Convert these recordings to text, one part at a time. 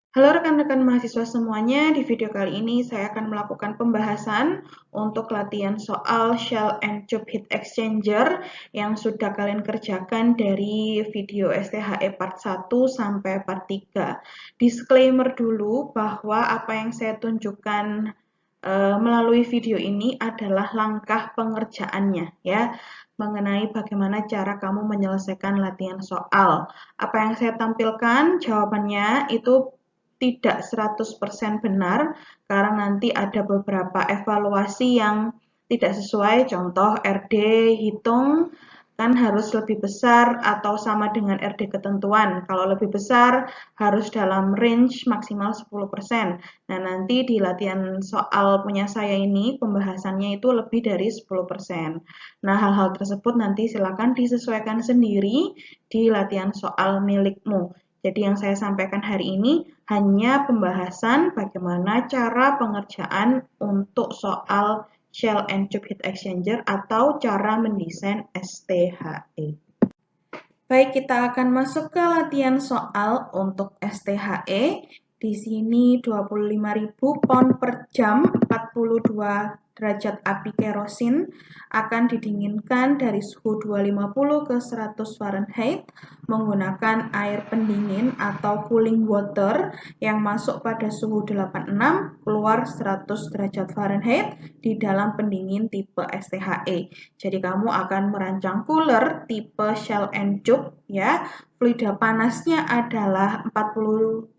Halo rekan-rekan mahasiswa semuanya, di video kali ini saya akan melakukan pembahasan untuk latihan soal Shell and Tube Heat Exchanger yang sudah kalian kerjakan dari video STHE part 1 sampai part 3. Disclaimer dulu bahwa apa yang saya tunjukkan melalui video ini adalah langkah pengerjaannya ya, mengenai bagaimana cara kamu menyelesaikan latihan soal. Apa yang saya tampilkan jawabannya itu tidak 100% benar karena nanti ada beberapa evaluasi yang tidak sesuai, contoh RD hitung kan harus lebih besar atau sama dengan RD ketentuan. Kalau lebih besar harus dalam range maksimal 10%. Nah, nanti di latihan soal punya saya ini pembahasannya itu lebih dari 10%. Nah, hal-hal tersebut nanti silakan disesuaikan sendiri di latihan soal milikmu. Jadi yang saya sampaikan hari ini hanya pembahasan bagaimana cara pengerjaan untuk soal Shell and Tube Heat Exchanger atau cara mendesain STHE. Baik, kita akan masuk ke latihan soal untuk STHE. Di sini 25.000 pound per jam, 42 derajat api kerosin akan didinginkan dari suhu 250 ke 100 Fahrenheit menggunakan air pendingin atau cooling water yang masuk pada suhu 86 keluar 100 derajat Fahrenheit di dalam pendingin tipe STHE. Jadi kamu akan merancang cooler tipe Shell and Tube ya. Fluida panasnya adalah 42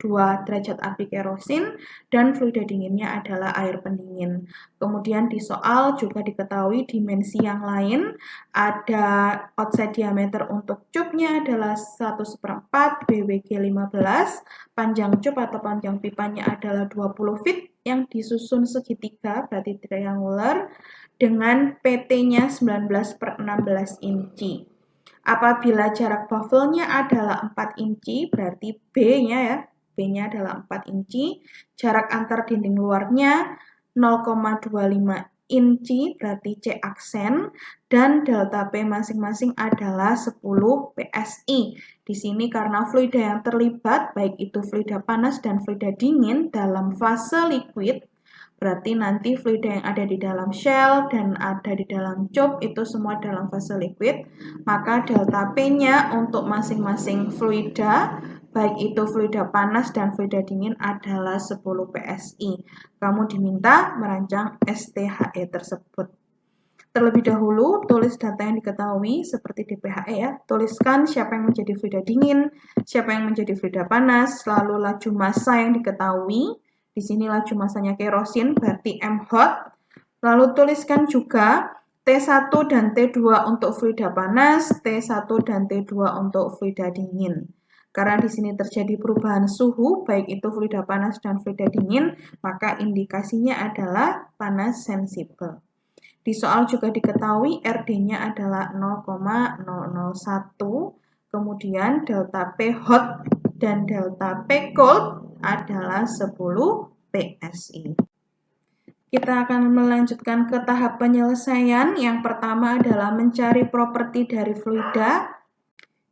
derajat api kerosin dan fluida dinginnya adalah air pendingin. Kemudian di soal juga diketahui dimensi yang lain, ada outside diameter untuk tube-nya adalah 1/4 BWG 15, panjang tube atau panjang pipanya adalah 20 feet yang disusun segitiga berarti triangular dengan PT-nya 19/16 inci. Apabila jarak baffle-nya adalah 4 inci, berarti B-nya ya, B-nya adalah 4 inci, jarak antar dinding luarnya 0,25 inci, berarti C aksen, dan delta P masing-masing adalah 10 PSI. Di sini karena fluida yang terlibat, baik itu fluida panas dan fluida dingin dalam fase liquid, berarti nanti fluida yang ada di dalam shell dan ada di dalam tube itu semua dalam fase liquid, maka delta P-nya untuk masing-masing fluida, baik itu fluida panas dan fluida dingin adalah 10 PSI. Kamu diminta merancang STHE tersebut. Terlebih dahulu, tulis data yang diketahui seperti di PHE ya. Tuliskan siapa yang menjadi fluida dingin, siapa yang menjadi fluida panas, lalu laju massa yang diketahui. Di sini laju massanya kerosin, berarti M hot. Lalu tuliskan juga T1 dan T2 untuk fluida panas, T1 dan T2 untuk fluida dingin. Karena di sini terjadi perubahan suhu, baik itu fluida panas dan fluida dingin, maka indikasinya adalah panas sensibel. Di soal juga diketahui RD-nya adalah 0,001, kemudian delta P hot dan delta P cold adalah 10 PSI. Kita akan melanjutkan ke tahap penyelesaian. Yang pertama adalah mencari properti dari fluida.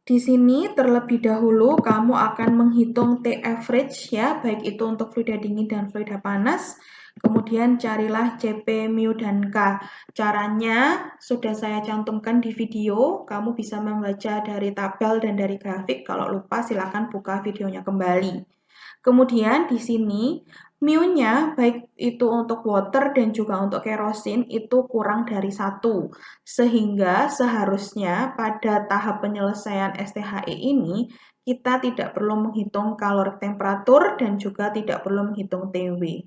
Di sini terlebih dahulu kamu akan menghitung T average ya, baik itu untuk fluida dingin dan fluida panas. Kemudian carilah CP, mu, dan K. Caranya sudah saya cantumkan di video. Kamu bisa membaca dari tabel dan dari grafik. Kalau lupa silakan buka videonya kembali. Kemudian di sini mu-nya baik itu untuk water dan juga untuk kerosin itu kurang dari 1. Sehingga seharusnya pada tahap penyelesaian STHE ini kita tidak perlu menghitung kaloric temperatur dan juga tidak perlu menghitung TW.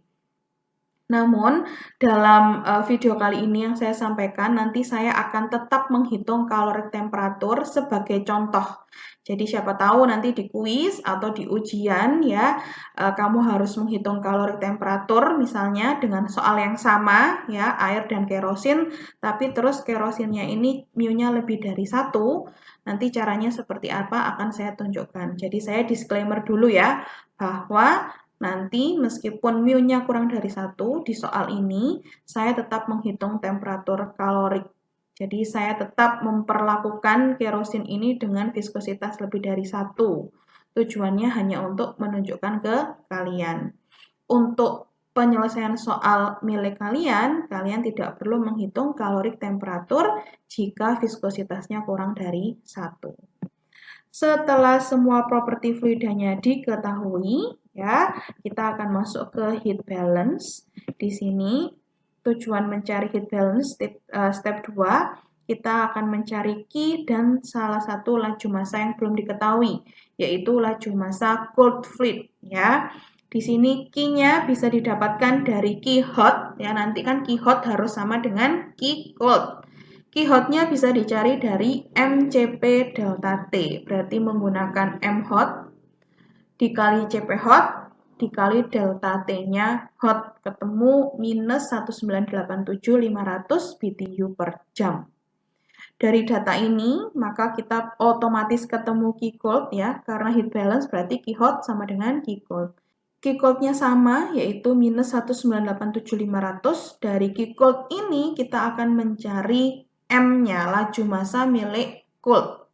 Namun, dalam video kali ini yang saya sampaikan, nanti saya akan tetap menghitung kaloric temperatur sebagai contoh. Jadi siapa tahu nanti di kuis atau di ujian ya, kamu harus menghitung kaloric temperatur misalnya dengan soal yang sama ya, air dan kerosin, tapi terus kerosinnya ini mu-nya lebih dari 1, nanti caranya seperti apa akan saya tunjukkan. Jadi saya disclaimer dulu ya, bahwa nanti meskipun mu-nya kurang dari 1, di soal ini saya tetap menghitung temperatur kalorik. Jadi saya tetap memperlakukan kerosin ini dengan viskositas lebih dari 1. Tujuannya hanya untuk menunjukkan ke kalian. Untuk penyelesaian soal milik kalian, kalian tidak perlu menghitung kalorik temperatur jika viskositasnya kurang dari 1. Setelah semua properti fluidanya diketahui, ya, kita akan masuk ke heat balance. Di sini tujuan mencari heat balance step 2, kita akan mencari Q dan salah satu laju massa yang belum diketahui, yaitu laju massa cold fluid, ya. Di sini Q-nya bisa didapatkan dari Q hot, ya, nanti kan Q hot harus sama dengan Q cold. Q hot-nya bisa dicari dari MCP delta T, berarti menggunakan M hot dikali CP hot dikali delta T-nya hot, ketemu minus 1987.500 BTU per jam. Dari data ini, maka kita otomatis ketemu Q cold, ya, karena heat balance berarti Q hot sama dengan Q cold. Q cold-nya sama, yaitu minus 1987.500. Dari Q cold ini kita akan mencari M-nya, laju massa milik cold.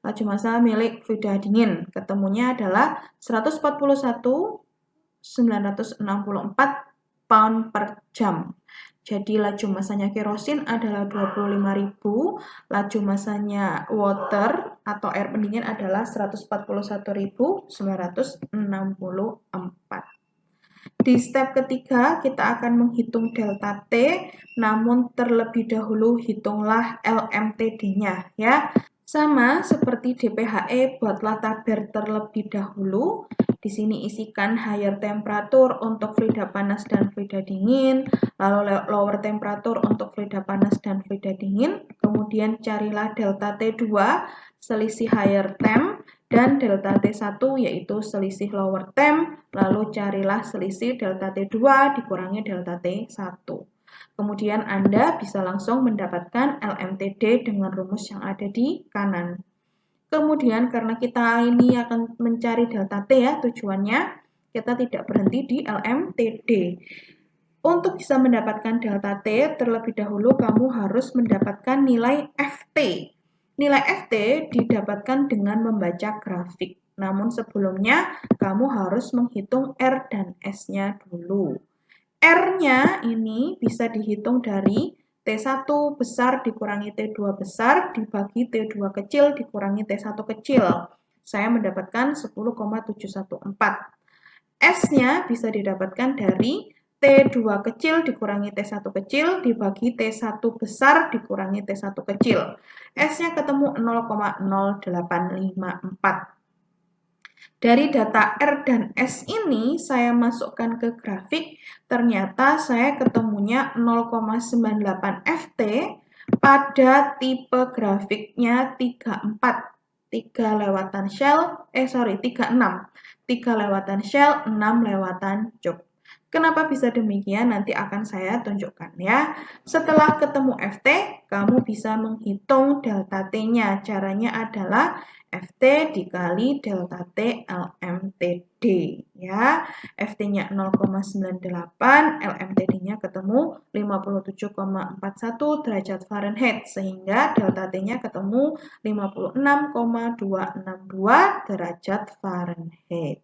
Laju massa milik fluida dingin. Ketemunya adalah 141.964 pound per jam. Jadi laju massanya kerosin adalah 25.000, laju massanya water atau air pendingin adalah 141.964. Di step ketiga, kita akan menghitung delta T, namun terlebih dahulu hitunglah LMTD-nya, ya. Sama seperti DPHE, buatlah tabel terlebih dahulu. Di sini isikan higher temperature untuk fluida panas dan fluida dingin, lalu lower temperature untuk fluida panas dan fluida dingin, kemudian carilah delta T2, selisih higher temp, dan delta T1 yaitu selisih lower temp, lalu carilah selisih delta T2 dikurangi delta T1. Kemudian Anda bisa langsung mendapatkan LMTD dengan rumus yang ada di kanan. Kemudian karena kita ini akan mencari delta T, ya, tujuannya kita tidak berhenti di LMTD. Untuk bisa mendapatkan delta T, terlebih dahulu kamu harus mendapatkan nilai FT. Nilai FT didapatkan dengan membaca grafik. Namun sebelumnya kamu harus menghitung R dan S-nya dulu. R-nya ini bisa dihitung dari T1 besar dikurangi T2 besar dibagi T2 kecil dikurangi T1 kecil. Saya mendapatkan 10,714. S-nya bisa didapatkan dari T2 kecil dikurangi T1 kecil dibagi T1 besar dikurangi T1 kecil. S-nya ketemu 0,0854. Dari data R dan S ini saya masukkan ke grafik, ternyata saya ketemunya 0,98 FT pada tipe grafiknya 34, 3 lewatan shell, 36, 3 lewatan shell, 6 lewatan cup. Kenapa bisa demikian? Nanti akan saya tunjukkan, ya. Setelah ketemu FT, kamu bisa menghitung delta T-nya. Caranya adalah FT dikali delta T LMTD, ya. FT-nya 0,98, LMTD-nya ketemu 57,41 derajat Fahrenheit, sehingga delta T-nya ketemu 56,262 derajat Fahrenheit.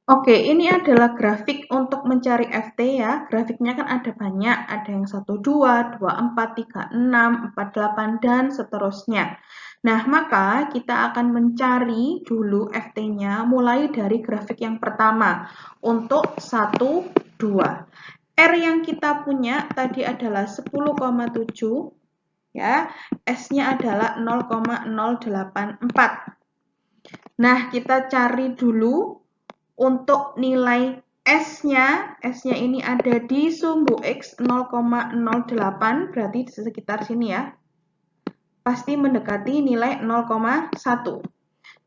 Oke, ini adalah grafik untuk mencari FT, ya. Grafiknya kan ada banyak, ada yang 12, 24, 36, 48, dan seterusnya. Nah, maka kita akan mencari dulu FT-nya mulai dari grafik yang pertama untuk 1, 2. R yang kita punya tadi adalah 10,7, ya. S-nya adalah 0,084. Nah, kita cari dulu untuk nilai S-nya ini ada di sumbu X 0,08, berarti di sekitar sini, ya. Pasti mendekati nilai 0,1.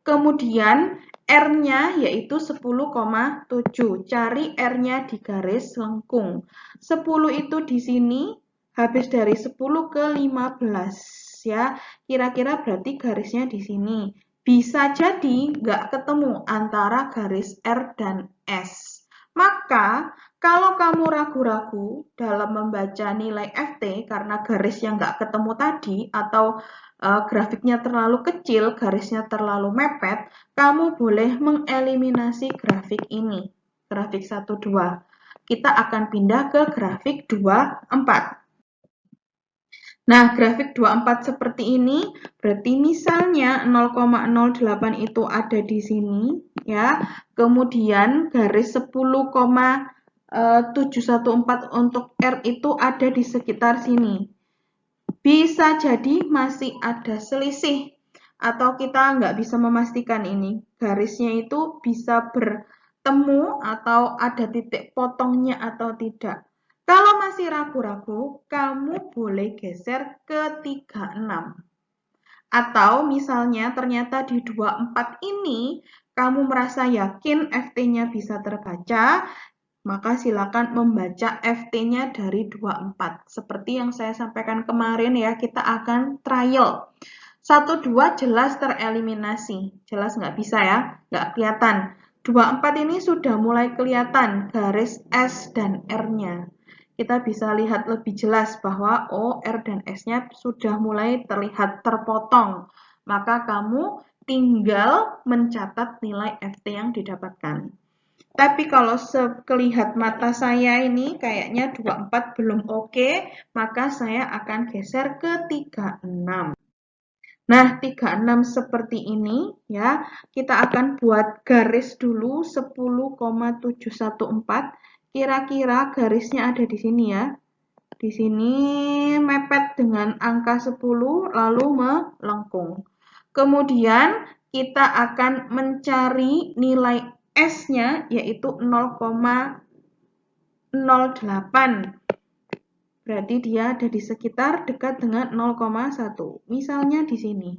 Kemudian R-nya yaitu 10,7. Cari R-nya di garis lengkung. 10 itu di sini habis dari 10 ke 15, ya. Kira-kira berarti garisnya di sini. Bisa jadi nggak ketemu antara garis R dan S. Maka Kalau kamu ragu-ragu dalam membaca nilai FT karena garisnya nggak ketemu tadi atau grafiknya terlalu kecil, garisnya terlalu mepet, kamu boleh mengeliminasi grafik ini, grafik 1, 2. Kita akan pindah ke grafik 2, 4. Nah, grafik 24 seperti ini, berarti misalnya 0,08 itu ada di sini, ya. Kemudian garis 10,714 untuk R itu ada di sekitar sini. Bisa jadi masih ada selisih, atau kita nggak bisa memastikan ini. Garisnya itu bisa bertemu atau ada titik potongnya atau tidak. Kalau masih ragu-ragu, kamu boleh geser ke 36. Atau misalnya ternyata di 24 ini kamu merasa yakin FT-nya bisa terbaca, maka silakan membaca FT-nya dari 24. Seperti yang saya sampaikan kemarin ya, kita akan trial. 1, 2 jelas tereliminasi. Jelas nggak bisa ya, nggak kelihatan. 24 ini sudah mulai kelihatan garis S dan R-nya. Kita bisa lihat lebih jelas bahwa O, R, dan S-nya sudah mulai terlihat terpotong. Maka kamu tinggal mencatat nilai FT yang didapatkan. Tapi kalau sekelihat mata saya ini kayaknya 24 belum oke, maka saya akan geser ke 36. Nah, 36 seperti ini ya. Kita akan buat garis dulu 10,714. Kira-kira garisnya ada di sini ya. Di sini mepet dengan angka 10 lalu melengkung. Kemudian kita akan mencari nilai S-nya yaitu 0,08. Berarti dia ada di sekitar dekat dengan 0,1. Misalnya di sini.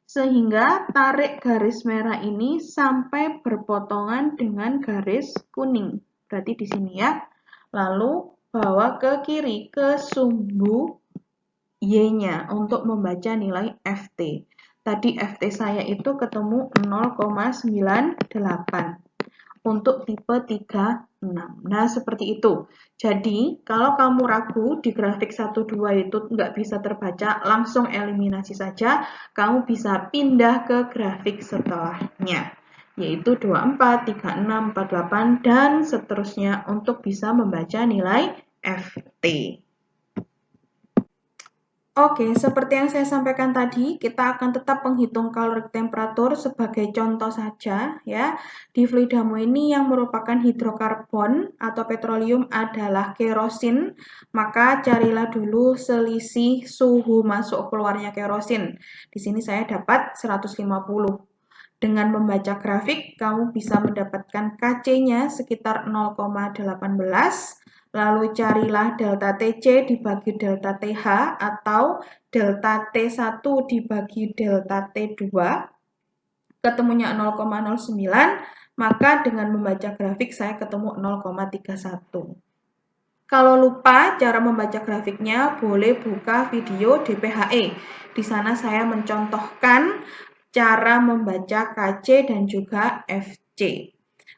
Sehingga tarik garis merah ini sampai berpotongan dengan garis kuning. Berarti di sini ya. Lalu bawa ke kiri ke sumbu Y-nya untuk membaca nilai FT. Tadi FT saya itu ketemu 0,98 untuk tipe 36. Nah, seperti itu. Jadi, kalau kamu ragu di grafik 1, 2 itu nggak bisa terbaca, langsung eliminasi saja. Kamu bisa pindah ke grafik setelahnya, yaitu 24, 36, 48, dan seterusnya untuk bisa membaca nilai FT. Oke, seperti yang saya sampaikan tadi, kita akan tetap menghitung kalorik temperatur sebagai contoh saja ya. Di fluidamu ini yang merupakan hidrokarbon atau petroleum adalah kerosin, maka carilah dulu selisih suhu masuk keluarnya kerosin. Di sini saya dapat 150. Dengan membaca grafik, kamu bisa mendapatkan Kc-nya sekitar 0,18. Lalu carilah delta Tc dibagi delta Th atau delta T1 dibagi delta T2. Ketemunya 0,09, maka dengan membaca grafik saya ketemu 0,31. Kalau lupa cara membaca grafiknya, boleh buka video DPHE. Di sana saya mencontohkan cara membaca Kc dan juga Fc.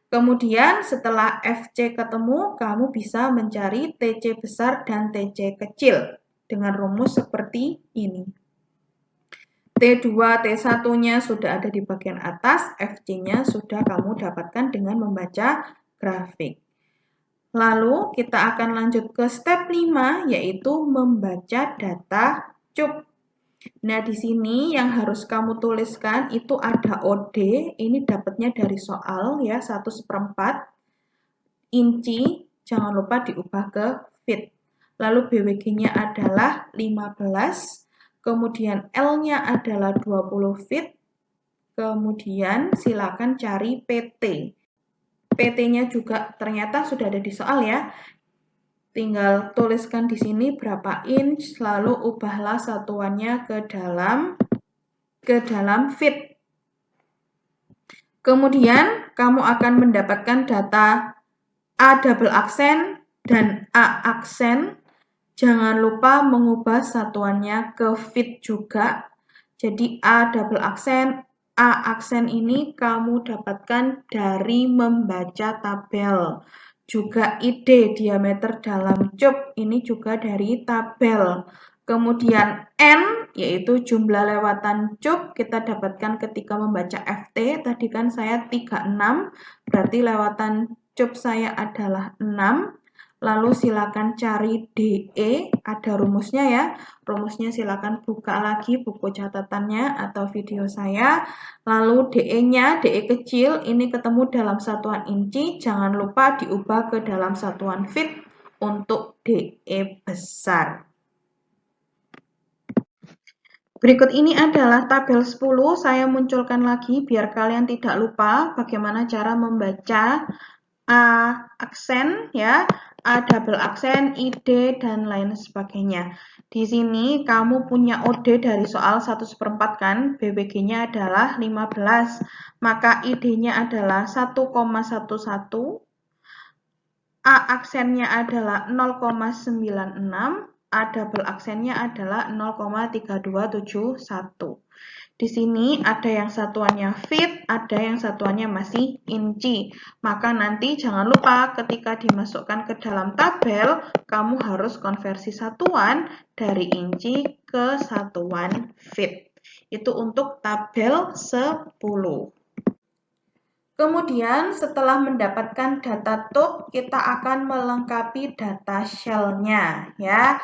Kemudian setelah Fc ketemu, kamu bisa mencari Tc besar dan Tc kecil dengan rumus seperti ini. T2, T1-nya sudah ada di bagian atas, Fc-nya sudah kamu dapatkan dengan membaca grafik. Lalu kita akan lanjut ke step 5, yaitu membaca data cup. Nah, di sini yang harus kamu tuliskan itu ada OD, ini dapatnya dari soal ya, 1/4 inci, jangan lupa diubah ke feet. Lalu BWG-nya adalah 15, kemudian L-nya adalah 20 feet, kemudian silakan cari PT. PT-nya juga ternyata sudah ada di soal ya. Tinggal tuliskan di sini berapa inch, lalu ubahlah satuannya ke dalam feet. Kemudian kamu akan mendapatkan data A double aksen dan A aksen. Jangan lupa mengubah satuannya ke feet juga. Jadi A double aksen, A aksen ini kamu dapatkan dari membaca tabel. juga ID diameter dalam cup ini juga dari tabel. Kemudian N yaitu jumlah lewatan cup kita dapatkan ketika membaca FT. Tadi kan saya 36, berarti lewatan cup saya adalah 6. Lalu silakan cari DE, ada rumusnya ya. Rumusnya silakan buka lagi buku catatannya atau video saya. Lalu DE-nya, DE kecil, ini ketemu dalam satuan inci, jangan lupa diubah ke dalam satuan feet untuk DE besar. Berikut ini adalah tabel 10, saya munculkan lagi biar kalian tidak lupa bagaimana cara membaca A aksen ya, A double aksen, ID, dan lain sebagainya. Di sini kamu punya OD dari soal 1/4 kan, BBG-nya adalah 15, maka ID-nya adalah 1,11, A aksennya adalah 0,96, A double aksennya adalah 0,3271. Di sini ada yang satuannya feet, ada yang satuannya masih inci. Maka nanti jangan lupa ketika dimasukkan ke dalam tabel, kamu harus konversi satuan dari inci ke satuan feet. Itu untuk tabel 10. Kemudian setelah mendapatkan data tube, kita akan melengkapi data shell-nya ya.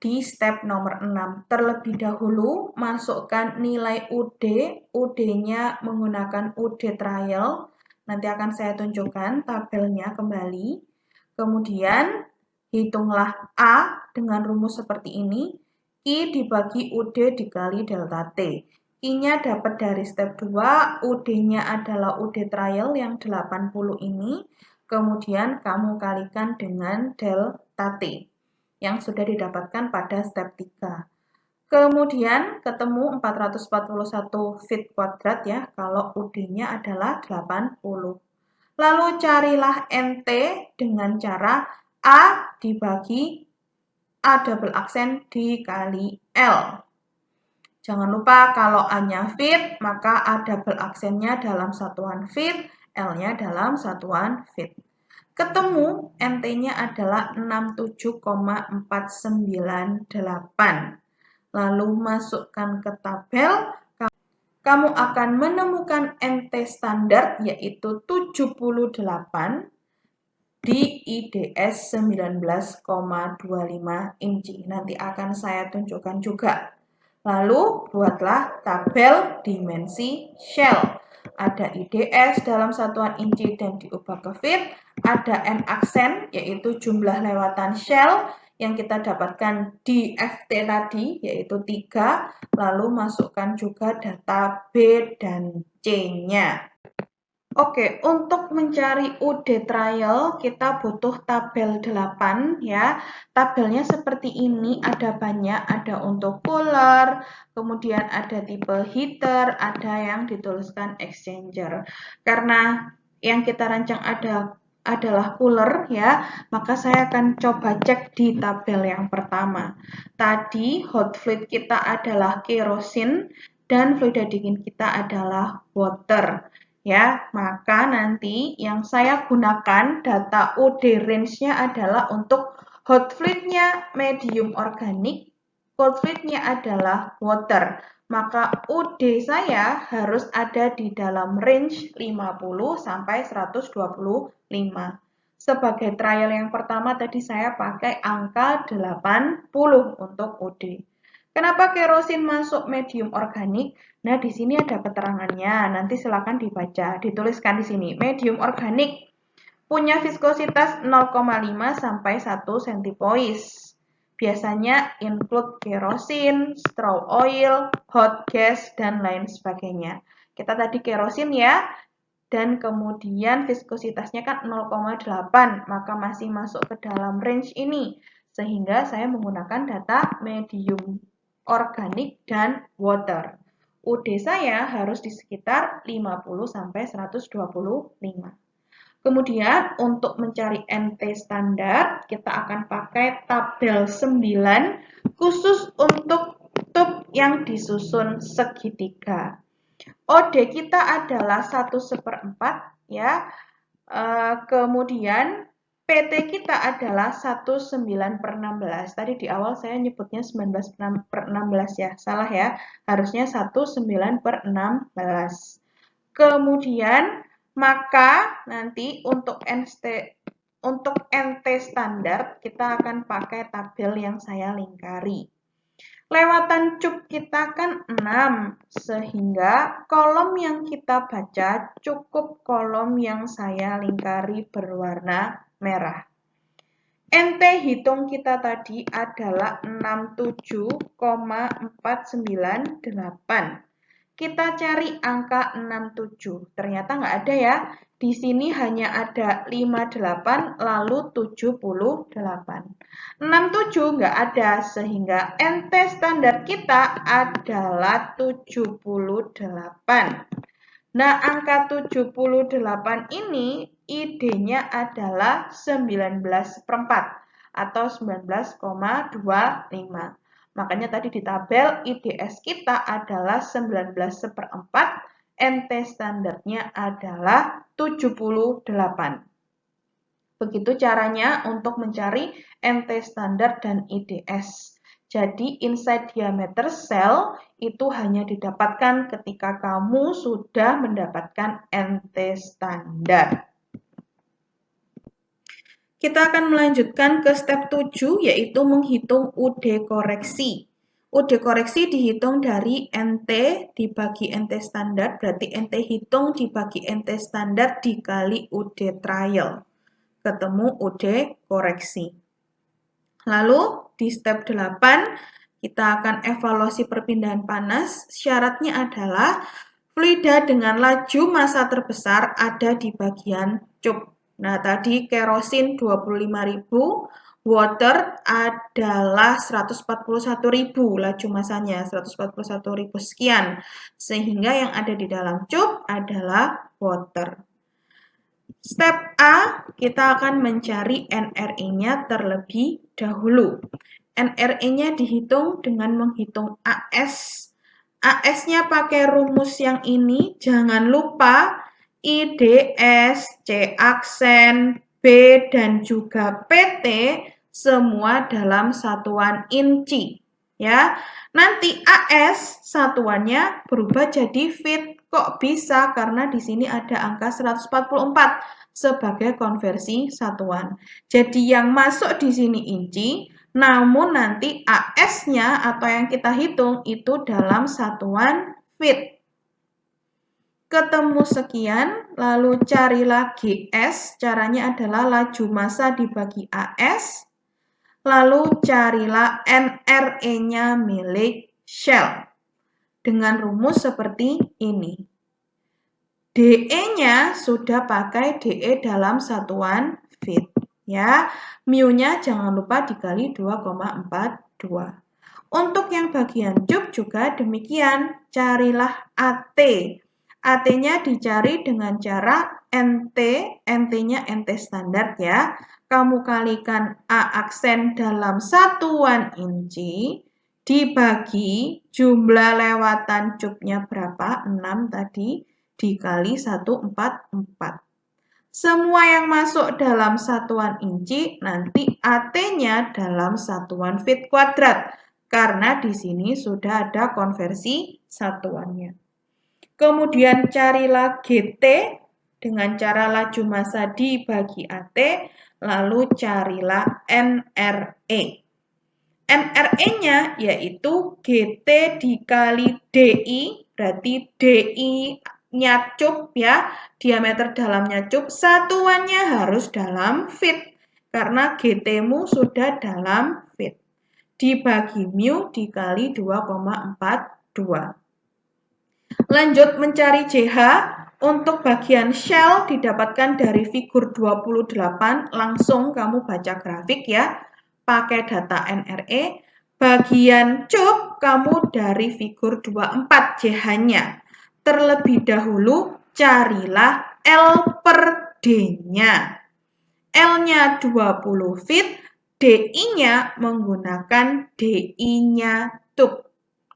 Di step nomor 6, terlebih dahulu masukkan nilai UD, UD-nya menggunakan UD trial. Nanti akan saya tunjukkan tabelnya kembali. Kemudian hitunglah A dengan rumus seperti ini, I dibagi UD dikali delta T. I-nya dapat dari step 2, UD-nya adalah UD trial yang 80 ini, kemudian kamu kalikan dengan delta T yang sudah didapatkan pada step 3. Kemudian ketemu 441 feet kuadrat ya, kalau UD-nya adalah 80. Lalu carilah NT dengan cara A dibagi A double aksen dikali L. Jangan lupa kalau A-nya feet, maka A double aksennya dalam satuan feet, L-nya dalam satuan feet. Ketemu NT-nya adalah 67,498. Lalu masukkan ke tabel, kamu akan menemukan NT standar yaitu 78 di IDS 19,25 inci. Nanti akan saya tunjukkan juga. Lalu buatlah tabel dimensi shell. Ada IDS dalam satuan inci dan diubah ke feet. Ada N aksen yaitu jumlah lewatan shell yang kita dapatkan di FT tadi yaitu 3. Lalu masukkan juga data B dan C-nya. Oke, untuk mencari UD trial kita butuh tabel 8 ya. Tabelnya seperti ini, ada banyak, ada untuk cooler, kemudian ada tipe heater, ada yang dituliskan exchanger. Karena yang kita rancang adalah cooler ya, maka saya akan coba cek di tabel yang pertama. Tadi hot fluid kita adalah kerosin dan fluida dingin kita adalah water. Ya, maka nanti yang saya gunakan data UD range-nya adalah untuk hot fluid-nya medium organik, cold fluid-nya adalah water. Maka UD saya harus ada di dalam range 50 sampai 125. Sebagai trial yang pertama tadi saya pakai angka 80 untuk UD. Kenapa kerosin masuk medium organik? Nah, di sini ada keterangannya. Nanti silakan dibaca. Dituliskan di sini. Medium organik punya viskositas 0,5 sampai 1 centipoise. Biasanya include kerosin, straw oil, hot gas, dan lain sebagainya. Kita tadi kerosin ya. Dan kemudian viskositasnya kan 0,8, maka masih masuk ke dalam range ini. Sehingga saya menggunakan data medium organik dan water. UD saya harus di sekitar 50 sampai 125. Kemudian untuk mencari NT standar, kita akan pakai tabel 9 khusus untuk tube yang disusun segitiga. OD kita adalah 1/4 ya. Kemudian PT kita adalah 19/16. Tadi di awal saya nyebutnya 19/16 ya. Salah ya. Harusnya 19/16. Kemudian maka nanti untuk NT standar kita akan pakai tabel yang saya lingkari. Lewatan cup kita kan 6, sehingga kolom yang kita baca cukup kolom yang saya lingkari berwarna merah. NT hitung kita tadi adalah 67,498. Kita cari angka 67. Ternyata nggak ada ya. Di sini hanya ada 58 lalu 78. 67 nggak ada sehingga NT standar kita adalah 78. Nah, angka 78 ini ID-nya adalah 19/4 atau 19,25. Makanya tadi di tabel IDS kita adalah 19/4, NT standarnya adalah 78. Begitu caranya untuk mencari NT standar dan IDS. Jadi inside diameter cell itu hanya didapatkan ketika kamu sudah mendapatkan NT standar. Kita akan melanjutkan ke step 7 yaitu menghitung UD koreksi. UD koreksi dihitung dari NT dibagi NT standar, berarti NT hitung dibagi NT standar dikali UD trial. Ketemu UD koreksi. Lalu di step 8 kita akan evaluasi perpindahan panas. Syaratnya adalah fluida dengan laju massa terbesar ada di bagian cup. Nah, tadi kerosin 25.000, water adalah 141.000 laju massanya, 141.000 sekian. Sehingga yang ada di dalam cup adalah water. Step A, kita akan mencari NRE-nya terlebih dahulu. NRE-nya dihitung dengan menghitung AS. AS-nya pakai rumus yang ini, jangan lupa IDS, C aksen, B, dan juga PT semua dalam satuan inci. Ya, nanti AS satuannya berubah jadi feet. Kok bisa? Karena di sini ada angka 144 sebagai konversi satuan. Jadi yang masuk di sini inci, namun nanti AS-nya atau yang kita hitung itu dalam satuan feet. Ketemu sekian, lalu carilah GS. Caranya adalah laju massa dibagi AS. Lalu carilah NRE-nya milik Shell. Dengan rumus seperti ini. DE-nya sudah pakai DE dalam satuan feet. Ya, mu-nya jangan lupa dikali 2,42. Untuk yang bagian cup juga demikian. Carilah AT. AT-nya dicari dengan cara NT, NT-nya NT standar ya. Kamu kalikan A aksen dalam satuan inci, dibagi jumlah lewatan cupnya berapa, 6 tadi, dikali 144. Semua yang masuk dalam satuan inci, nanti AT-nya dalam satuan feet kuadrat. Karena di sini sudah ada konversi satuannya. Kemudian carilah GT dengan cara laju massa dibagi AT, lalu carilah NRE. NRE-nya yaitu GT dikali DI, berarti DI-nya cup ya, diameter dalamnya cup, satuannya harus dalam feet, karena GT-mu sudah dalam feet. Dibagi mu dikali 2,42. Lanjut mencari JH, untuk bagian shell didapatkan dari figur 28, langsung kamu baca grafik ya, pakai data NRE. Bagian cup kamu dari figur 24 JH-nya. Terlebih dahulu carilah L per D-nya. L-nya 20 feet, DI-nya menggunakan DI-nya cup.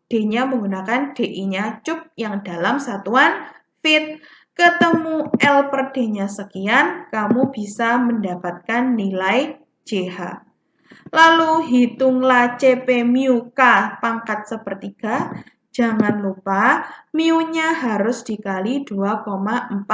D-nya menggunakan DI-nya cup yang dalam satuan feet. ketemu L per D-nya sekian, kamu bisa mendapatkan nilai CH. Lalu hitunglah CP mu K pangkat sepertiga. Jangan lupa mu-nya harus dikali 2,42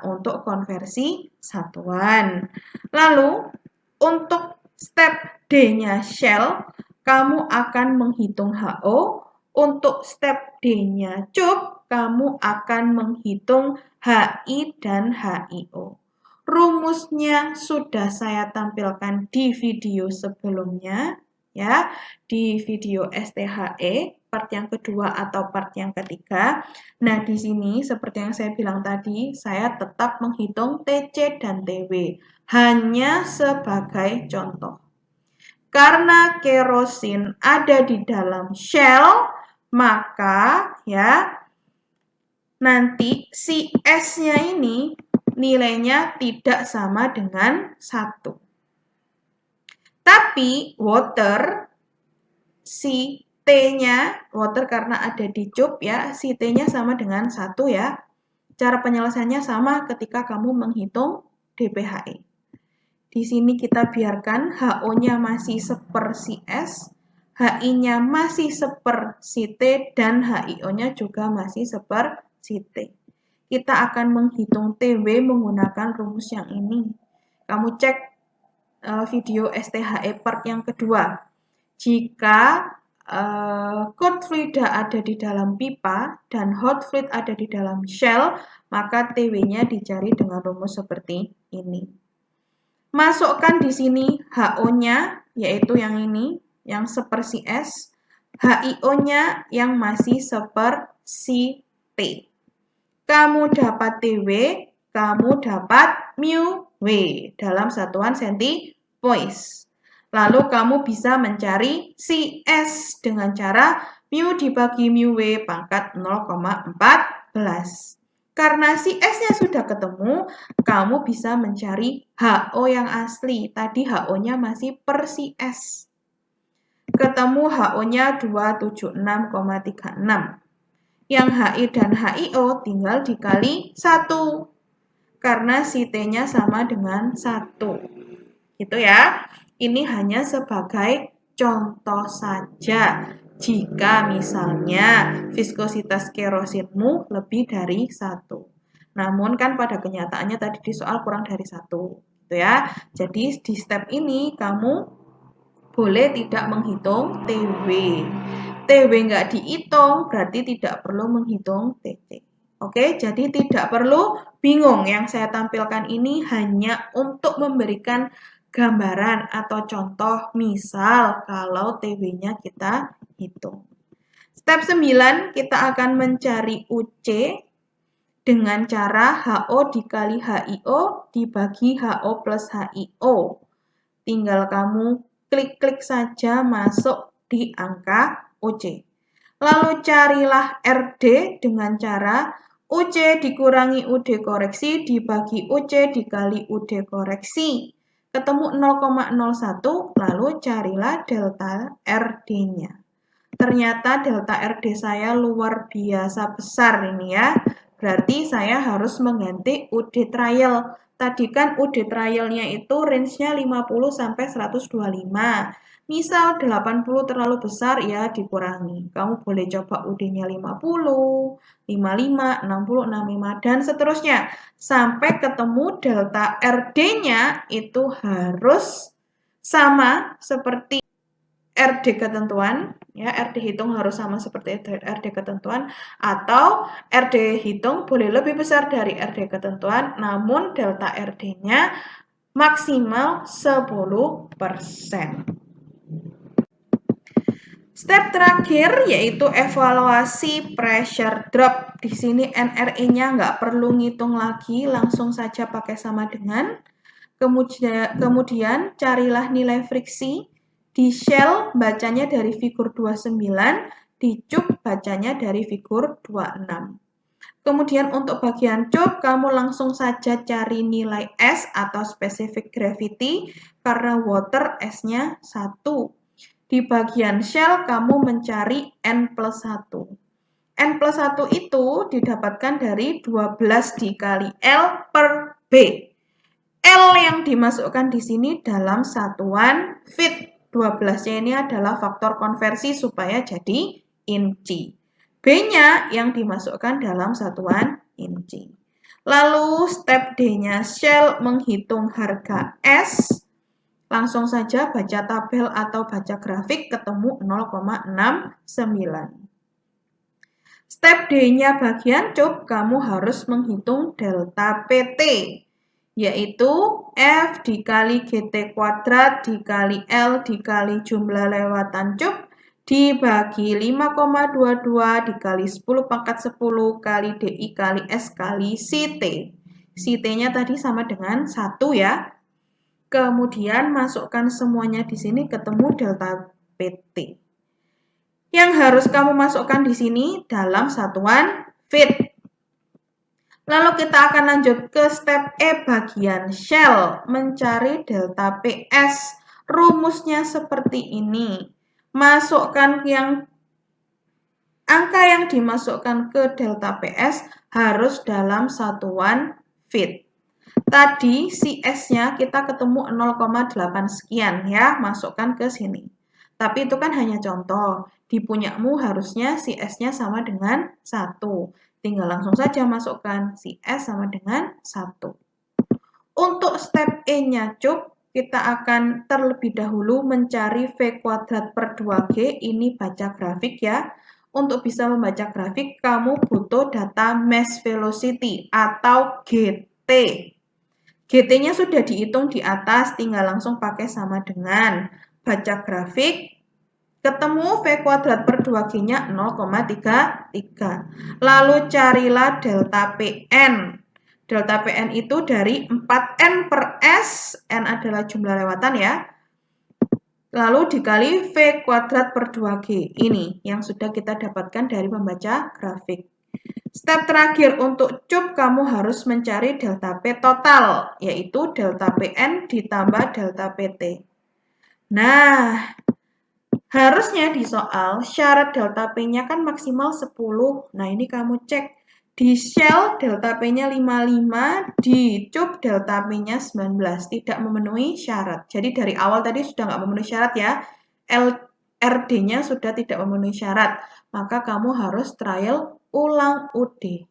untuk konversi satuan. Lalu untuk step D-nya shell, kamu akan menghitung HO. Untuk step D-nya cup, kamu akan menghitung HI dan HIO. Rumusnya sudah saya tampilkan di video sebelumnya, ya, di video STHE, part yang kedua atau part yang ketiga. Nah, di sini seperti yang saya bilang tadi, saya tetap menghitung TC dan TW, hanya sebagai contoh. Karena kerosin ada di dalam shell, maka ya nanti si S-nya ini nilainya tidak sama dengan 1. Tapi water, si T-nya, water karena ada di cup ya, si T-nya sama dengan 1 ya. Cara penyelesaiannya sama ketika kamu menghitung dPHE. Di sini kita biarkan HO-nya masih seper si S, HI-nya masih seper si T, dan HIO-nya juga masih seper si T. Kita akan menghitung TW menggunakan rumus yang ini. Kamu cek video STHE part yang kedua. Jika cold fluid ada di dalam pipa dan hot fluid ada di dalam shell, maka TW-nya dicari dengan rumus seperti ini. Masukkan di sini HO-nya, yaitu yang ini, yang seper si S, HIO-nya yang masih seper si T. Kamu dapat TW, kamu dapat mu W dalam satuan centipoise. Lalu kamu bisa mencari si S dengan cara mu dibagi mu W pangkat 0,14. Karena si S-nya sudah ketemu, kamu bisa mencari HO yang asli. Tadi HO-nya masih per si S. Ketemu HO-nya 276,36. Yang HI dan HIO tinggal dikali 1. Karena si T-nya sama dengan 1. Gitu ya. Ini hanya sebagai contoh saja. Jika misalnya viskositas kerosinmu lebih dari 1. Namun kan pada kenyataannya tadi di soal kurang dari 1. Gitu ya. Jadi di step ini kamu boleh tidak menghitung TW. TW nggak dihitung, berarti tidak perlu menghitung TC. Oke, jadi tidak perlu bingung. Yang saya tampilkan ini hanya untuk memberikan gambaran atau contoh, misal kalau TW-nya kita hitung. Step 9, kita akan mencari UC dengan cara HO dikali HIO dibagi HO plus HIO. Tinggal kamu klik-klik saja masuk di angka UC. Lalu carilah RD dengan cara UC dikurangi UD koreksi dibagi UC dikali UD koreksi. Ketemu 0,01, lalu carilah delta RD-nya. Ternyata delta RD saya luar biasa besar ini ya. Berarti saya harus mengganti UD trial. Tadi kan UD trialnya itu range-nya 50 sampai 125. Misal 80 terlalu besar ya dikurangi. Kamu boleh coba UD-nya 50, 55, 60, 65 dan seterusnya. Sampai ketemu delta RD-nya itu harus sama seperti RD ketentuan, ya RD hitung harus sama seperti RD ketentuan, atau RD hitung boleh lebih besar dari RD ketentuan, namun delta RD-nya maksimal 10%. Step terakhir yaitu evaluasi pressure drop. Di sini NRE-nya nggak perlu ngitung lagi, langsung saja pakai sama dengan. Kemudian carilah nilai friksi. Di shell bacanya dari figur 29, di cup bacanya dari figur 26. Kemudian untuk bagian cup, kamu langsung saja cari nilai S atau specific gravity, karena water S-nya 1. Di bagian shell, kamu mencari N plus 1. N plus 1 itu didapatkan dari 12 dikali L per B. L yang dimasukkan di sini dalam satuan feet. 12-nya ini adalah faktor konversi supaya jadi inci. B-nya yang dimasukkan dalam satuan inci. Lalu step D-nya, Shell menghitung harga S. Langsung saja baca tabel atau baca grafik, ketemu 0,69. Step D-nya bagian cup, kamu harus menghitung delta PT, yaitu F dikali GT kuadrat dikali L dikali jumlah lewatan cup dibagi 5,22 dikali 10 pangkat 10 kali DI kali S kali CT. CT-nya tadi sama dengan 1 ya. Kemudian masukkan semuanya di sini, ketemu delta PT. Yang harus kamu masukkan di sini dalam satuan feet. Lalu kita akan lanjut ke step E bagian Shell, mencari delta PS. Rumusnya seperti ini. Masukkan angka yang dimasukkan ke delta PS harus dalam satuan feet. Tadi CS-nya kita ketemu 0,8 sekian ya, masukkan ke sini. Tapi itu kan hanya contoh. Di punyamu harusnya CS-nya sama dengan 1. Tinggal langsung saja masukkan CS sama dengan 1. Untuk step E-nya cup, kita akan terlebih dahulu mencari V kuadrat per 2G. Ini baca grafik ya. Untuk bisa membaca grafik, kamu butuh data mass velocity atau GT. GT-nya sudah dihitung di atas, tinggal langsung pakai sama dengan. Baca grafik, ketemu V kuadrat per 2G-nya 0,33. Lalu carilah delta PN. Delta PN itu dari 4N per S, N adalah jumlah lewatan ya. Lalu dikali V kuadrat per 2G. Ini yang sudah kita dapatkan dari membaca grafik. Step terakhir untuk cup, kamu harus mencari delta P total, yaitu delta PN ditambah delta PT. Nah, harusnya di soal syarat delta P-nya kan maksimal 10. Nah, ini kamu cek. Di Shell delta P-nya 55, di cup delta P-nya 19. Tidak memenuhi syarat. Jadi dari awal tadi sudah nggak memenuhi syarat ya. RD-nya sudah tidak memenuhi syarat. Maka kamu harus trial ulang UD.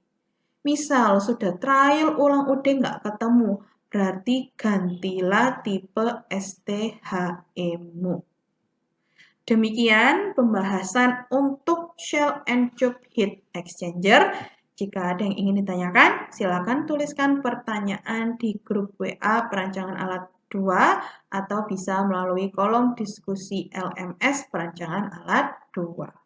Misal sudah trial ulang UD nggak ketemu, berarti gantilah tipe STHE-mu. Demikian pembahasan untuk Shell and Tube Heat Exchanger. Jika ada yang ingin ditanyakan, silakan tuliskan pertanyaan di grup WA perancangan alat 2 atau bisa melalui kolom diskusi LMS perancangan alat 2.